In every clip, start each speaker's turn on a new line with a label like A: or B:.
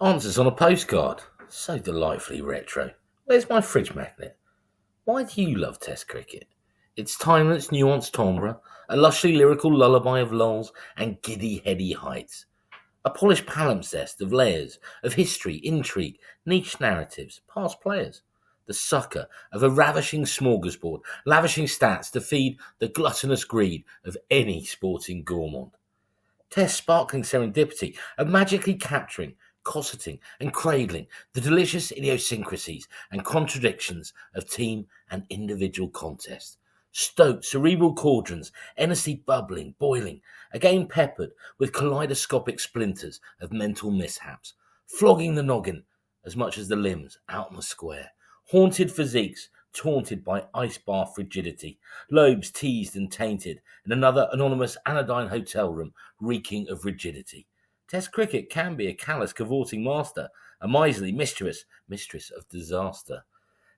A: Answers on a postcard. So delightfully retro. Where's my fridge magnet? Why do you love Test cricket? Its timeless, nuanced timbre, a lushly lyrical lullaby of lulls and giddy, heady heights. A polished palimpsest of layers, of history, intrigue, niche narratives, past players. The sucker of a ravishing smorgasbord, lavishing stats to feed the gluttonous greed of any sporting gourmand. Test sparkling serendipity of magically capturing, cosseting, and cradling the delicious idiosyncrasies and contradictions of team and individual contest. Stoked cerebral cauldrons, endlessly bubbling, boiling, again peppered with kaleidoscopic splinters of mental mishaps, flogging the noggin as much as the limbs out on the square, haunted physiques taunted by ice bar frigidity, lobes teased and tainted in another anonymous anodyne hotel room reeking of rigidity. Test cricket can be a callous cavorting master, a miserly mischievous mistress of disaster.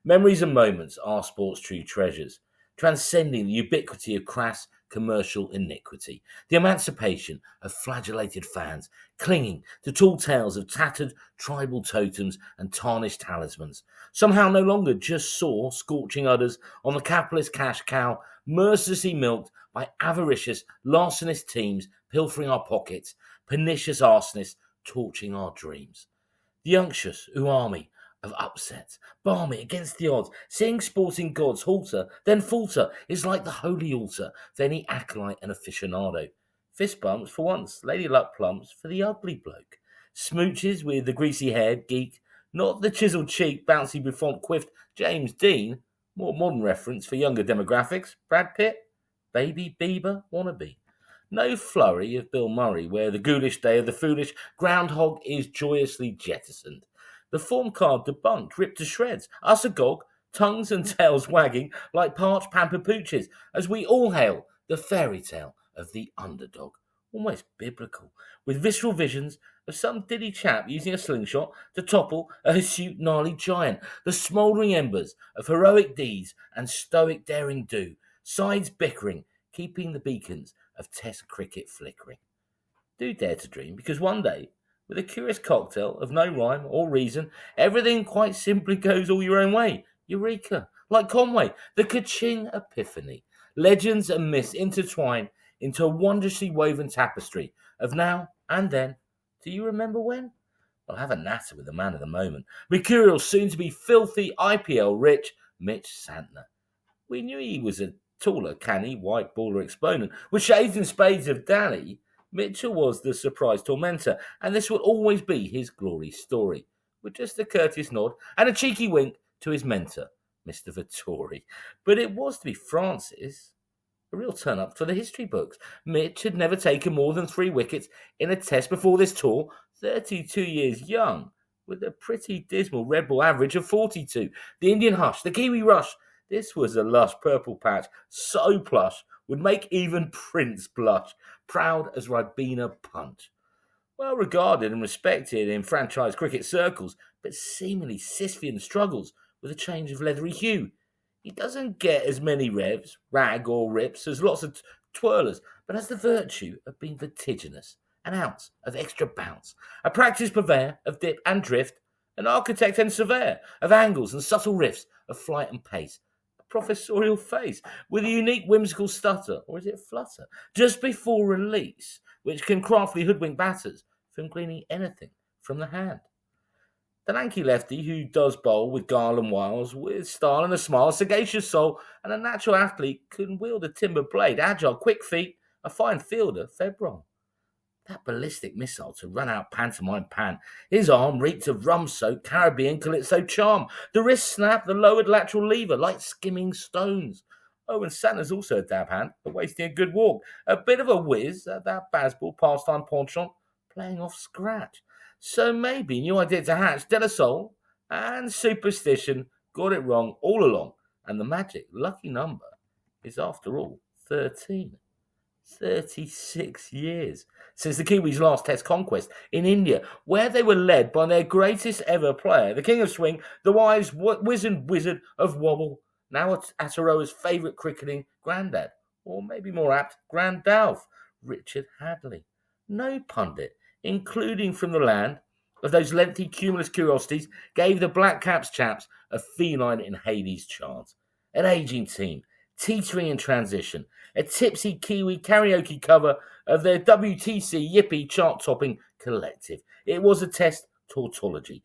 A: Memories and moments are sport's true treasures, transcending the ubiquity of crass commercial iniquity, the emancipation of flagellated fans clinging to tall tales of tattered tribal totems and tarnished talismans, somehow no longer just saw scorching udders on the capitalist cash cow, mercilessly milked by avaricious, larcenous teams pilfering our pockets, pernicious arsonists torching our dreams. The unctuous army of upsets, balmy against the odds, seeing sporting gods halter, then falter, is like the holy altar for any acolyte and aficionado. Fist bumps for once, lady luck plumps for the ugly bloke. Smooches with the greasy-haired geek, not the chiselled cheek, bouncy buffon quiffed James Dean, more modern reference for younger demographics, Brad Pitt, baby Bieber wannabe. No flurry of Bill Murray, where the ghoulish day of the foolish groundhog is joyously jettisoned. The form card debunked, ripped to shreds, us agog, tongues and tails wagging like parched pampered pooches, as we all hail the fairy tale of the underdog. Almost biblical, with visceral visions of some diddy chap using a slingshot to topple a hirsute gnarly giant, the smouldering embers of heroic deeds and stoic daring do, sides bickering, keeping the beacons of Test cricket flickering. Do dare to dream, because one day, with a curious cocktail of no rhyme or reason, everything quite simply goes all your own way. Eureka! Like Conway, the Kaching Epiphany. Legends and myths intertwine into a wondrously woven tapestry of now and then. Do you remember when? I'll have a natter with the man of the moment. Mercurial, soon to be filthy IPL rich Mitch Santner. We knew he was a taller, canny, white baller exponent. With shades and spades of Danny, Mitchell was the surprise tormentor, and this will always be his glory story, with just a courteous nod and a cheeky wink to his mentor, Mr. Vittori. But it was to be Francis, a real turn-up for the history books. Mitch had never taken more than 3 wickets in a test before this tour, 32 years young, with a pretty dismal red ball average of 42. The Indian hush, the Kiwi rush, this was a lush purple patch, so plush, would make even Prince blush, proud as Ribena Punch. Well regarded and respected in franchise cricket circles, but seemingly Sisyphean struggles with a change of leathery hue. He doesn't get as many revs, rag or rips, as lots of twirlers, but has the virtue of being vertiginous, an ounce of extra bounce, a practiced purveyor of dip and drift, an architect and surveyor of angles and subtle rifts of flight and pace, professorial face with a unique whimsical stutter, or is it flutter, just before release, which can craftily hoodwink batters from gleaning anything from the hand. The lanky lefty who does bowl with guile and wiles, with style and a smile, sagacious soul, and a natural athlete, can wield a timber blade, agile, quick feet, a fine fielder, febrile. That ballistic missile to run out pantomime pan. His arm reeked of rum-soaked Caribbean calypso charm. The wrist snap, the lowered lateral lever, like skimming stones. Oh, and Santa's also a dab hand, but wasting a good walk. A bit of a whiz at that baseball pastime penchant, playing off scratch. So maybe new idea to hatch, De La Soul and superstition got it wrong all along. And the magic lucky number is, after all, 13. 36 years since the Kiwis' last Test conquest in India, where they were led by their greatest ever player, the King of Swing, the wise wizard of Wobble, now Ataroa's favourite cricketing granddad, or maybe more apt, Grandalf, Richard Hadley. No pundit, including from the land of those lengthy cumulus curiosities gave the Black Caps chaps a feline in Hades chant. An ageing team, teetering in transition, a tipsy Kiwi karaoke cover of their WTC Yippee chart-topping collective. It was a test tautology.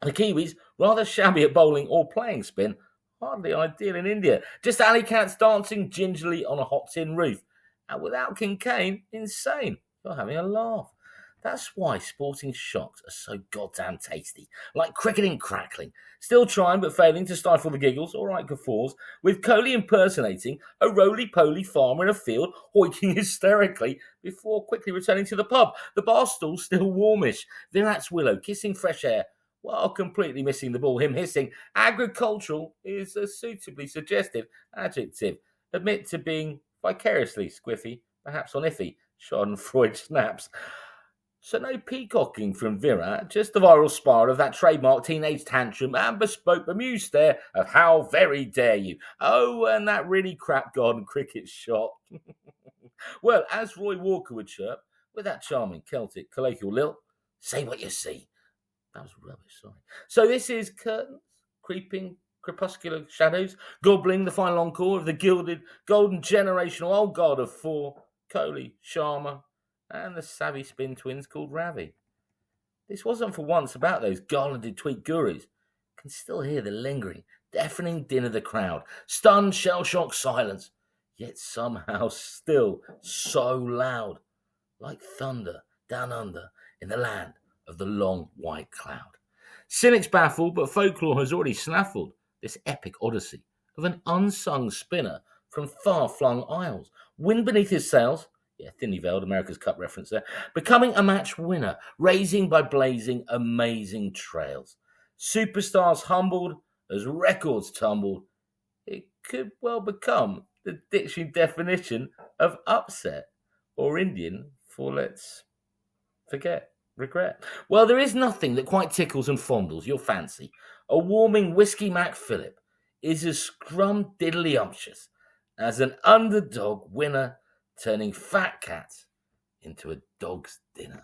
A: The Kiwis, rather shabby at bowling or playing spin, hardly ideal in India. Just alley cats dancing gingerly on a hot tin roof. And without King Kane, insane. You're having a laugh. That's why sporting shocks are so goddamn tasty. Like cricketing crackling. Still trying but failing to stifle the giggles, all right guffaws, with Kohli impersonating a roly-poly farmer in a field, hoiking hysterically before quickly returning to the pub. The bar stool still warmish. Virat's willow kissing fresh air while completely missing the ball. Him hissing. Agricultural is a suitably suggestive adjective. Admit to being vicariously squiffy, perhaps on iffy. Schadenfreude snaps. So no peacocking from Virat, just the viral spiral of that trademark teenage tantrum and bespoke bemused stare of how very dare you. Oh, and that really crap garden cricket shot. Well, as Roy Walker would chirp, with that charming Celtic colloquial lilt, say what you see. That was rubbish, sorry. So this is curtains, creeping crepuscular shadows, gobbling the final encore of the gilded, golden generational old guard of four, Kohli, Sharma, and the savvy spin twins called Ravi. This wasn't for once about those garlanded tweet gurus. Can still hear the lingering, deafening din of the crowd, stunned, shell-shocked silence, yet somehow still so loud, like thunder down under in the land of the long white cloud. Cynics baffled, but folklore has already snaffled this epic odyssey of an unsung spinner from far-flung isles. Wind beneath his sails, yeah, thinly veiled America's Cup reference there, becoming a match winner, raising by blazing amazing trails. Superstars humbled as records tumbled. It could well become the dictionary definition of upset, or Indian for let's forget, regret. Well, there is nothing that quite tickles and fondles your fancy. A warming whiskey Mac Phillip is as scrum diddly umptious as an underdog winner turning fat cats into a dog's dinner.